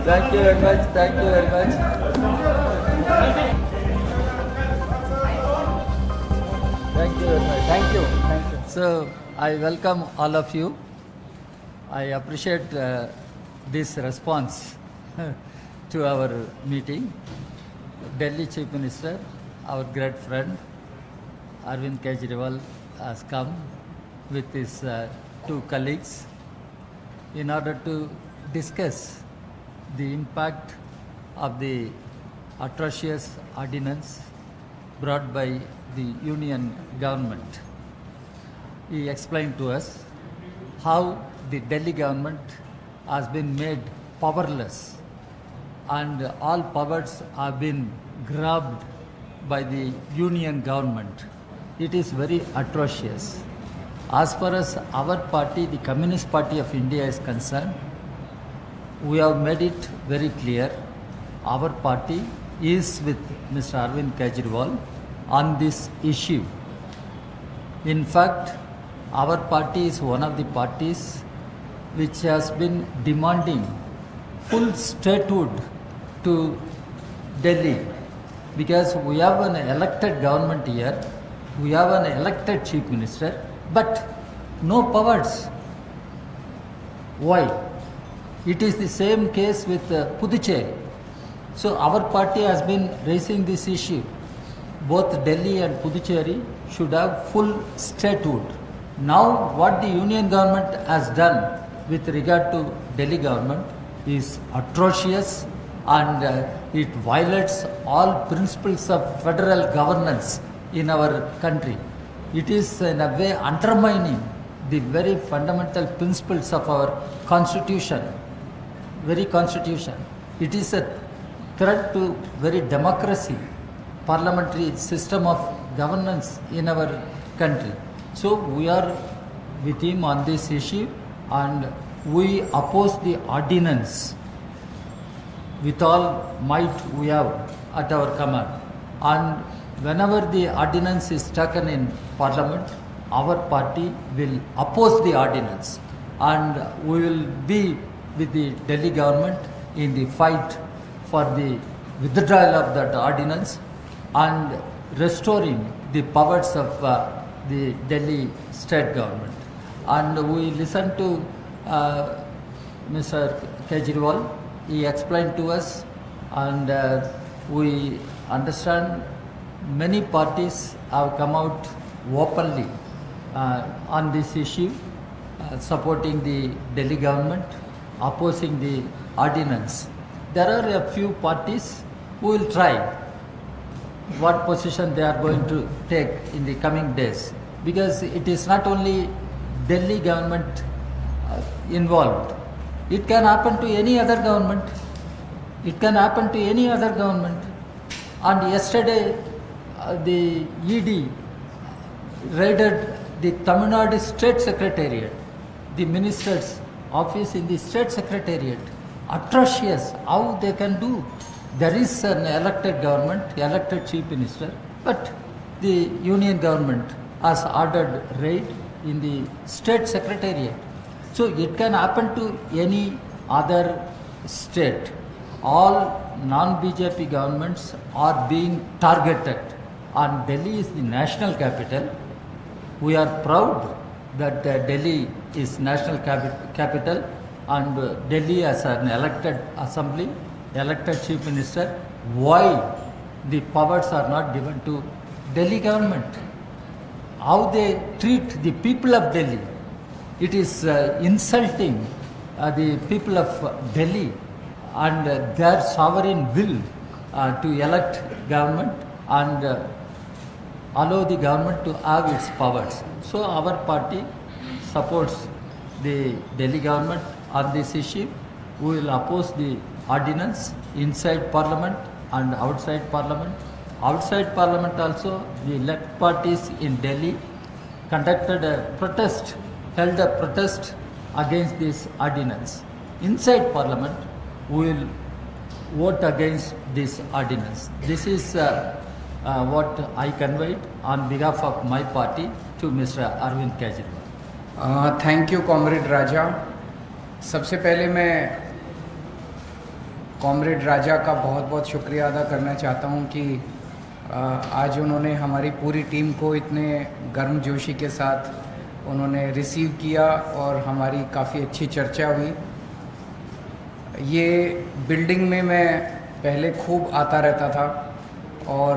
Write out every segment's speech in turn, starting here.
Thank you very much. Thank you very much. Thank you very much. Thank you. Thank you. So, I welcome all of you. I appreciate this response to our meeting. Delhi Chief Minister, our great friend, Arvind Kejriwal, has come with his two colleagues in order to discuss the impact of the atrocious ordinance brought by the union government. He explained to us how the Delhi government has been made powerless and all powers have been grabbed by the union government. It is very atrocious. As far as our party, the Communist Party of India, is concerned, we have made it very clear. Our party is with Mr. Arvind Kejriwal on this issue. In fact, our party is one of the parties which has been demanding full statehood to Delhi, because we have an elected government here, we have an elected chief minister, but no powers. Why? It is the same case with Puducherry. So our party has been raising this issue. Both Delhi and Puducherry should have full statehood. Now what the union government has done with regard to Delhi government is atrocious, and it violates all principles of federal governance in our country. It is in a way undermining the very fundamental principles of our constitution, very constitution. It is a threat to very democracy, parliamentary system of governance in our country. So we are with him on this issue, and we oppose the ordinance with all might we have at our command. And whenever the ordinance is taken in parliament, our party will oppose the ordinance, and we will be with the Delhi government in the fight for the withdrawal of that ordinance and restoring the powers of the Delhi state government. And we listened to Mr. Kejriwal. He explained to us, and we understand many parties have come out openly on this issue, supporting the Delhi government, opposing the ordinance. There are a few parties who will try what position they are going to take in the coming days, because it is not only Delhi government involved. It can happen to any other government. It can happen to any other government. And yesterday, the ED raided the Tamil Nadu State Secretariat, the minister's office in the State Secretariat. Atrocious. How they can do? There is an elected government, elected chief minister, but the union government has ordered raid in the State Secretariat. So it can happen to any other state. All non-BJP governments are being targeted, and Delhi is the national capital. We are proud that Delhi is national capital, and Delhi has an elected assembly, elected chief minister. Why the powers are not given to Delhi government? How they treat the people of Delhi? It is insulting the people of Delhi and their sovereign will to elect government and allow the government to have its powers. So our party supports the Delhi government on this issue. We will oppose the ordinance inside parliament and outside parliament. Outside parliament also, the left parties in Delhi conducted a protest, held a protest against this ordinance. Inside parliament, we will vote against this ordinance. This is what I conveyed on behalf of my party to Mr. Arvind Kejriwal. Thank you comrade Raja. सबसे पहले मैं comrade राजा का बहुत बहुत शुक्रिया अदा करना चाहता हूं कि आज उन्होंने हमारी पूरी टीम को इतने गर्मजोशी के साथ उन्होंने रिसीव किया और हमारी काफ़ी अच्छी चर्चा हुई। ये बिल्डिंग में मैं पहले खूब आता रहता था और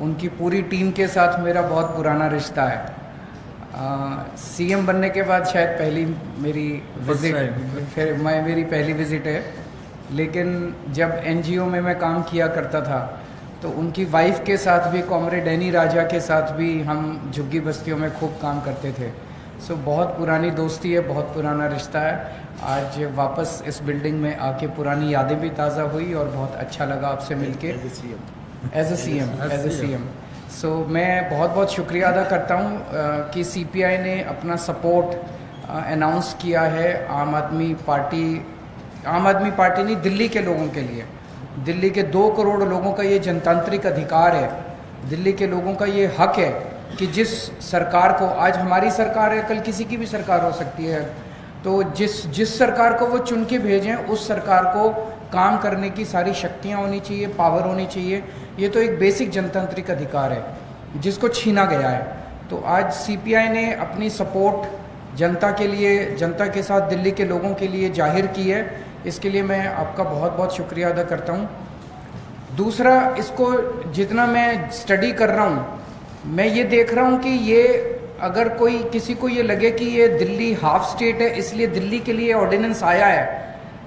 उनकी पूरी टीम के साथ मेरा बहुत पुराना रिश्ता है। सीएम बनने के बाद शायद पहली मेरी विजिट मेरी पहली विजिट है, लेकिन जब एनजीओ में मैं काम किया करता था तो उनकी वाइफ के साथ भी, कॉमरेड एनी राजा के साथ भी हम झुग्गी बस्तियों में खूब काम करते थे। सो बहुत पुरानी दोस्ती है, बहुत पुराना रिश्ता है। आज वापस इस बिल्डिंग में आके पुरानी यादें भी ताज़ा हुई और बहुत अच्छा लगा आपसे मिलके एज ए सीएम। सो मैं बहुत बहुत शुक्रिया अदा करता हूँ कि सीपीआई ने अपना सपोर्ट अनाउंस किया है आम आदमी पार्टी नहीं, दिल्ली के लोगों के लिए। दिल्ली के 2 करोड़ लोगों का ये जनतांत्रिक अधिकार है, दिल्ली के लोगों का ये हक है कि जिस सरकार को, आज हमारी सरकार है, कल किसी की भी सरकार हो सकती है, तो जिस सरकार को वो चुन के भेजें उस सरकार को काम करने की सारी शक्तियाँ होनी चाहिए, पावर होनी चाहिए। ये तो एक बेसिक जनतांत्रिक अधिकार है जिसको छीना गया है। तो आज सीपीआई ने अपनी सपोर्ट जनता के लिए, जनता के साथ दिल्ली के लोगों के लिए जाहिर की है। इसके लिए मैं आपका बहुत बहुत शुक्रिया अदा करता हूँ। दूसरा, इसको जितना मैं स्टडी कर रहा हूँ, मैं ये देख रहा हूँ कि ये अगर किसी को ये लगे कि ये दिल्ली हाफ स्टेट है इसलिए दिल्ली के लिए ऑर्डिनेंस आया है,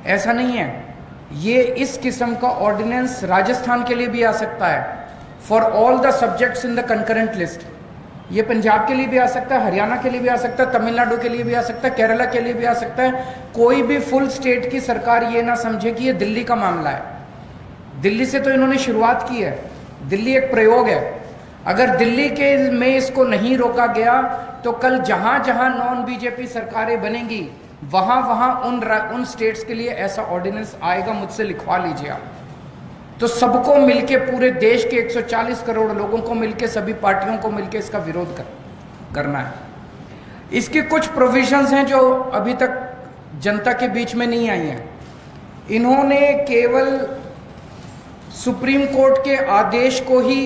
ऐसा नहीं है। ये इस किस्म का ऑर्डिनेंस राजस्थान के लिए भी आ सकता है, for all the subjects in the concurrent list. ये पंजाब के लिए भी आ सकता है, हरियाणा के लिए भी आ सकता है, तमिलनाडु के लिए भी आ सकता है, केरला के लिए भी आ सकता है। कोई भी फुल स्टेट की सरकार ये ना समझे कि ये दिल्ली का मामला है। दिल्ली से तो इन्होंने शुरुआत की है, दिल्ली एक प्रयोग है। अगर दिल्ली के में इसको नहीं रोका गया तो कल जहां जहां नॉन बीजेपी सरकारें बनेंगी वहां वहां उन स्टेट्स के लिए ऐसा ऑर्डिनेंस आएगा। मुझसे लिखवा लीजिए आप। तो सबको मिलके, पूरे देश के 140 करोड़ लोगों को मिलके, सभी पार्टियों को मिलके इसका विरोध करना है। इसके कुछ प्रोविजंस हैं जो अभी तक जनता के बीच में नहीं आई हैं। इन्होंने केवल सुप्रीम कोर्ट के आदेश को ही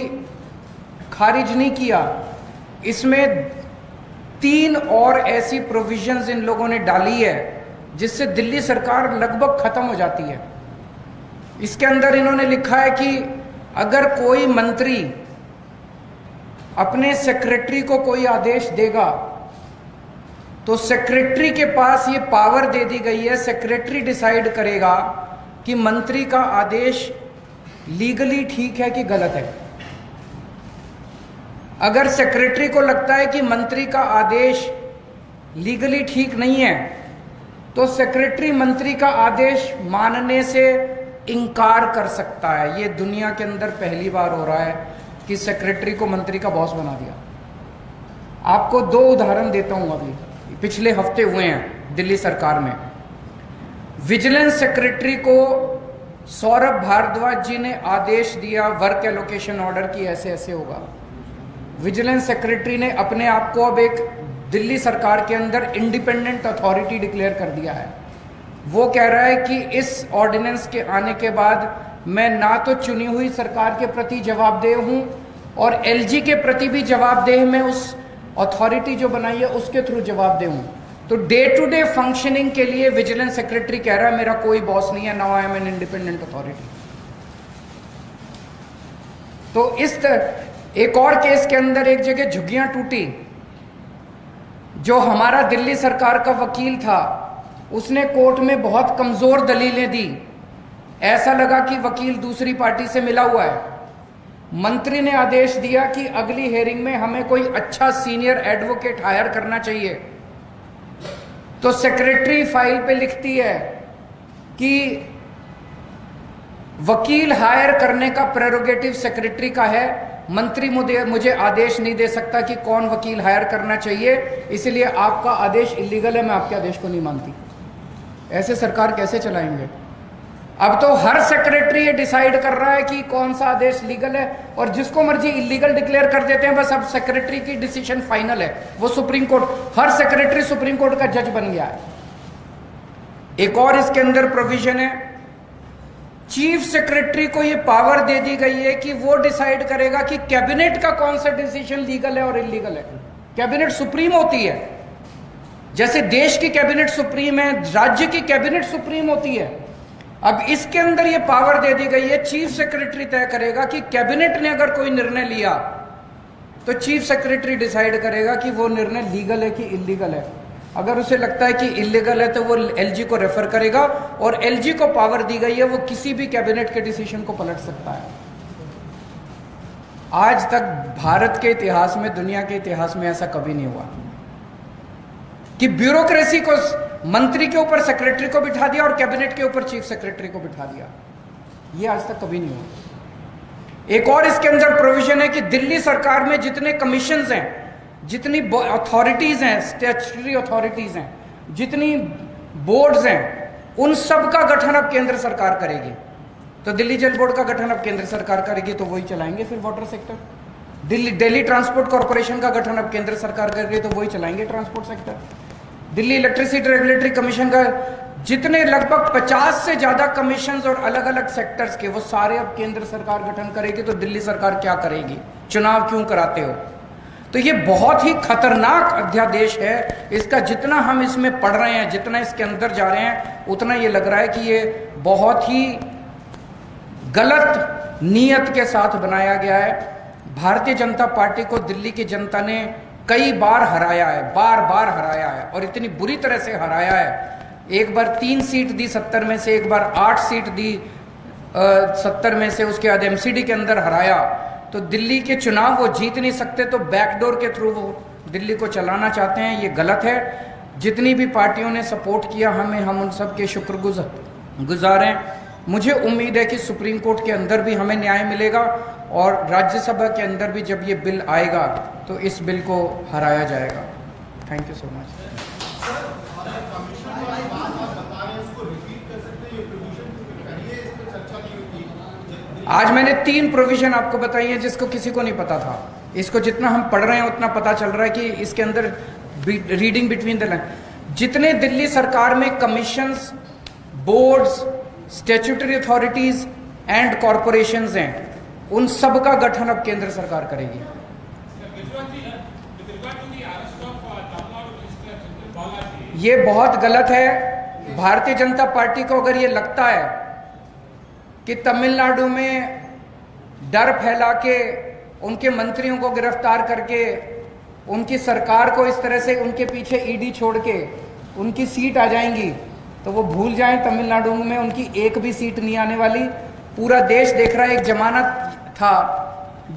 खारिज नहीं किया, इसमें 3 और ऐसी प्रोविजंस इन लोगों ने डाली है जिससे दिल्ली सरकार लगभग खत्म हो जाती है। इसके अंदर इन्होंने लिखा है कि अगर कोई मंत्री अपने सेक्रेटरी को कोई आदेश देगा तो सेक्रेटरी के पास ये पावर दे दी गई है, सेक्रेटरी डिसाइड करेगा कि मंत्री का आदेश लीगली ठीक है कि गलत है। अगर सेक्रेटरी को लगता है कि मंत्री का आदेश लीगली ठीक नहीं है तो सेक्रेटरी मंत्री का आदेश मानने से इनकार कर सकता है। ये दुनिया के अंदर पहली बार हो रहा है कि सेक्रेटरी को मंत्री का बॉस बना दिया। आपको 2 उदाहरण देता हूं, अभी पिछले हफ्ते हुए हैं दिल्ली सरकार में। विजिलेंस सेक्रेटरी को सौरभ भारद्वाज जी ने आदेश दिया वर्क एलोकेशन ऑर्डर की ऐसे ऐसे होगा। विजिलेंस सेक्रेटरी ने अपने आप को अब एक दिल्ली सरकार के अंदर इंडिपेंडेंट अथॉरिटी डिक्लेयर कर दिया है। वो कह रहा है कि इस ऑर्डिनेंस के आने के बाद मैं ना तो चुनी हुई सरकार के प्रति जवाबदेह हूं और एलजी के प्रति भी जवाबदेह, मैं उस अथॉरिटी जो बनाई है उसके थ्रू जवाबदेह हूं। तो डे टू डे फंक्शनिंग के लिए विजिलेंस सेक्रेटरी कह रहा है मेरा कोई बॉस नहीं है, now I am an independent authority. तो इस एक और केस के अंदर एक जगह झुग्गियां टूटी, जो हमारा दिल्ली सरकार का वकील था उसने कोर्ट में बहुत कमजोर दलीलें दी। ऐसा लगा कि वकील दूसरी पार्टी से मिला हुआ है। मंत्री ने आदेश दिया कि अगली हेयरिंग में हमें कोई अच्छा सीनियर एडवोकेट हायर करना चाहिए। तो सेक्रेटरी फाइल पे लिखती है कि वकील हायर करने का प्रेरोगेटिव सेक्रेटरी का है, मंत्री मुझे आदेश नहीं दे सकता कि कौन वकील हायर करना चाहिए, इसलिए आपका आदेश इलीगल है, मैं आपके आदेश को नहीं मानती। ऐसे सरकार कैसे चलाएंगे? अब तो हर सेक्रेटरी ये डिसाइड कर रहा है कि कौन सा आदेश लीगल है और जिसको मर्जी इलीगल डिक्लेयर कर देते हैं। बस अब सेक्रेटरी की डिसीजन फाइनल है, वो सुप्रीम कोर्ट, हर सेक्रेटरी सुप्रीम कोर्ट का जज बन गया है। एक और इसके अंदर प्रोविजन है चीफ सेक्रेटरी को ये पावर दे दी गई है कि वो डिसाइड करेगा कि कैबिनेट का कौन सा डिसीजन लीगल है और इलीगल है। कैबिनेट सुप्रीम होती है, जैसे देश की कैबिनेट सुप्रीम है, राज्य की कैबिनेट सुप्रीम होती है। अब इसके अंदर ये पावर दे दी गई है, चीफ सेक्रेटरी तय करेगा कि कैबिनेट ने अगर कोई निर्णय लिया तो चीफ सेक्रेटरी डिसाइड करेगा कि वो निर्णय लीगल है कि इलीगल है। अगर उसे लगता है कि इलीगल है तो वो एलजी को रेफर करेगा, और एलजी को पावर दी गई है, वो किसी भी कैबिनेट के डिसीजन को पलट सकता है। आज तक भारत के इतिहास में, दुनिया के इतिहास में ऐसा कभी नहीं हुआ कि ब्यूरोक्रेसी को मंत्री के ऊपर सेक्रेटरी को बिठा दिया और कैबिनेट के ऊपर चीफ सेक्रेटरी को बिठा दिया। ये आज तक कभी नहीं हुआ। एक और इसके अंदर प्रोविजन है कि दिल्ली सरकार में जितने कमीशंस हैं, जितनी अथॉरिटीज हैं, स्टैट्यूटरी अथॉरिटीज हैं, जितनी बोर्ड्स हैं, उन सब का गठन अब केंद्र सरकार करेगी। तो दिल्ली जल बोर्ड का गठन अब केंद्र सरकार करेगी, तो वही चलाएंगे फिर water sector. Delhi transport corporation का गठन अब केंद्र सरकार करेगी, तो वही चलाएंगे transport sector. Delhi electricity regulatory commission का जितने लगभग 50 से ज्यादा कमीशंस और अलग अलग सेक्टर्स के, वो सारे अब केंद्र सरकार गठन करेगी। तो दिल्ली सरकार क्या करेगी? चुनाव क्यों कराते हो? तो ये बहुत ही खतरनाक अध्यादेश है। इसका जितना हम इसमें पढ़ रहे हैं, जितना इसके अंदर जा रहे हैं, उतना ये लग रहा है कि ये बहुत ही गलत नीयत के साथ बनाया गया है। भारतीय जनता पार्टी को दिल्ली की जनता ने कई बार हराया है, बार बार हराया है, और इतनी बुरी तरह से हराया है। एक बार 3 सीट दी 70 में से, एक बार 8 सीट दी 70 में से, उसके बाद एमसीडी के अंदर हराया। तो दिल्ली के चुनाव वो जीत नहीं सकते, तो बैकडोर के थ्रू वो दिल्ली को चलाना चाहते हैं। ये गलत है। जितनी भी पार्टियों ने सपोर्ट किया हमें, हम उन सब के शुक्रगुजार हैं। मुझे उम्मीद है कि सुप्रीम कोर्ट के अंदर भी हमें न्याय मिलेगा, और राज्यसभा के अंदर भी जब ये बिल आएगा तो इस बिल को हराया जाएगा। Thank you so much. आज मैंने 3 प्रोविजन आपको बताई है जिसको किसी को नहीं पता था। इसको जितना हम पढ़ रहे हैं उतना पता चल रहा है कि इसके अंदर रीडिंग बिटवीन द लाइन, जितने दिल्ली सरकार में commissions, boards, statutory authorities and corporations हैं, उन सब का गठन अब केंद्र सरकार करेगी। ये बहुत गलत है। भारतीय जनता पार्टी को अगर ये लगता है कि तमिलनाडु में डर फैला के, उनके मंत्रियों को गिरफ्तार करके, उनकी सरकार को इस तरह से उनके पीछे ईडी छोड़ के उनकी सीट आ जाएंगी, तो वो भूल जाएं। तमिलनाडु में उनकी एक भी सीट नहीं आने वाली। पूरा देश देख रहा है। एक जमाना था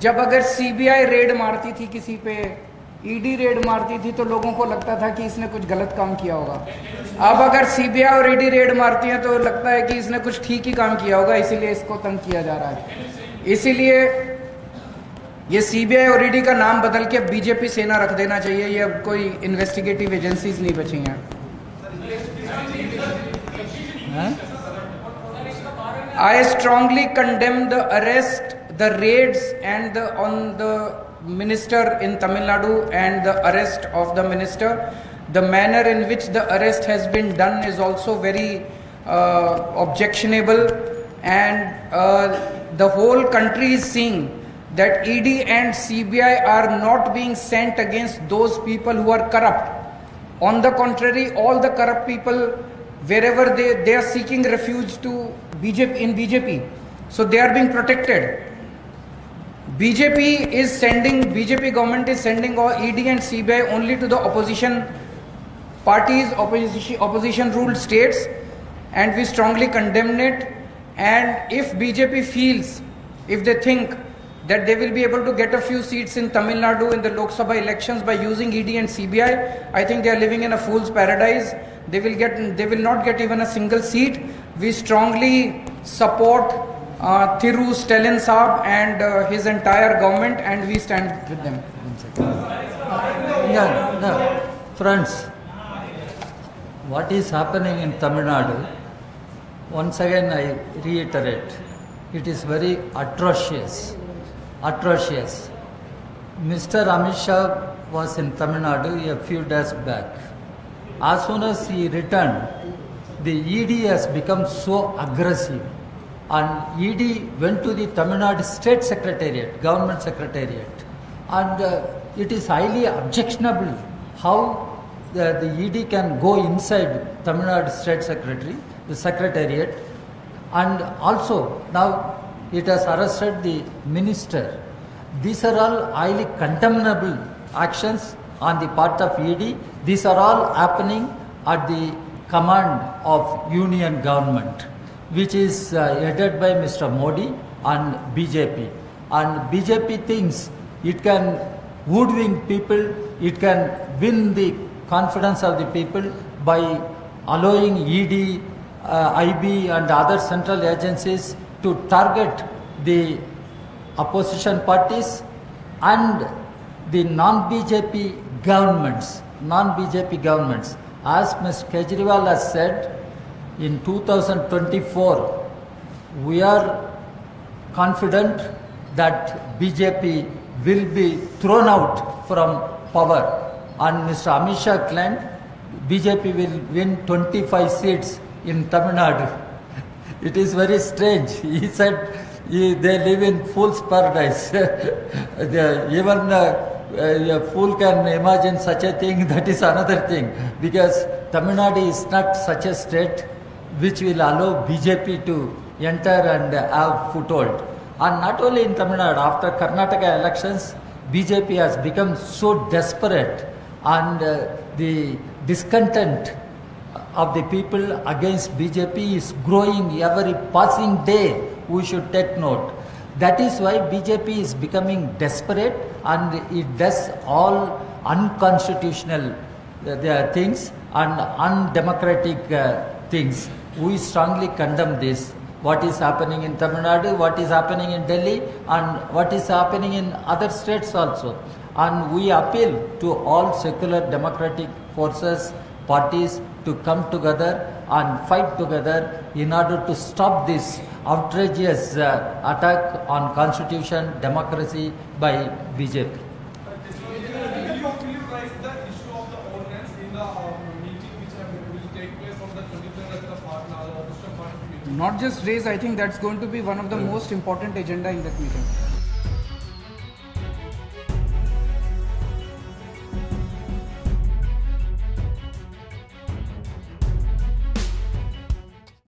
जब अगर सीबीआई रेड मारती थी किसी पे, ईडी रेड मारती थी, तो लोगों को लगता था कि इसने कुछ गलत काम किया होगा। अब अगर सीबीआई और ईडी रेड मारती है तो लगता है कि इसने कुछ ठीक ही काम किया होगा, इसीलिए इसको तंग किया जा रहा है। इसीलिए ये सीबीआई और ईडी का नाम बदल के बीजेपी सेना रख देना चाहिए। ये अब कोई इन्वेस्टिगेटिव एजेंसीज नहीं बची हैं। I strongly condemn the arrest, the raids, and on the minister in Tamil Nadu and the arrest of the minister. The manner in which the arrest has been done is also very objectionable, and the whole country is seeing that ED and CBI are not being sent against those people who are corrupt. On the contrary, all the corrupt people, wherever they are seeking refuge to BJP, so they are being protected. BJP government is sending all ED and CBI only to the opposition parties, opposition ruled states, and we strongly condemn it. And if BJP feels, if they think that they will be able to get a few seats in Tamil Nadu in the Lok Sabha elections by using ED and CBI, I think they are living in a fool's paradise. They will not get even a single seat. We strongly support Thiru Stellan Saab and his entire government, and we stand with them. No. Friends, what is happening in Tamil Nadu, once again I reiterate, it is very atrocious. Mr. Amit Shah was in Tamil Nadu a few days back. As soon as he returned, the ED has become so aggressive. and ED went to the Tamil Nadu State Secretariat, Government Secretariat, and it is highly objectionable how the ED can go inside Tamil Nadu State Secretariat, and also now it has arrested the minister. These are all highly condemnable actions on the part of ED. These are all happening at the command of union government, which is headed by Mr. Modi and BJP. And BJP thinks it can hoodwink people, it can win the confidence of the people by allowing ED, IB and other central agencies to target the opposition parties and the non-BJP governments. As Mr. Kejriwal has said, in 2024, we are confident that BJP will be thrown out from power. And Mr. Amit Shah claimed BJP will win 25 seats in Tamil Nadu. It is very strange. He said they live in fool's paradise. Even a fool can imagine such a thing. That is another thing. Because Tamil Nadu is not such a state which will allow BJP to enter and have foothold. And not only in Tamil Nadu, after Karnataka elections, BJP has become so desperate, and the discontent of the people against BJP is growing every passing day. We should take note. That is why BJP is becoming desperate, and it does all unconstitutional things and undemocratic things. We strongly condemn this. What is happening in Tamil Nadu, what is happening in Delhi, and what is happening in other states also. And we appeal to all secular democratic forces, parties to come together and fight together in order to stop this outrageous attack on constitution, democracy by BJP. Will you raise the issue of the ordinance in the meeting which will take place on the 23rd at the August meeting? Not just raise, I think that's going to be one of the most important agenda in that meeting.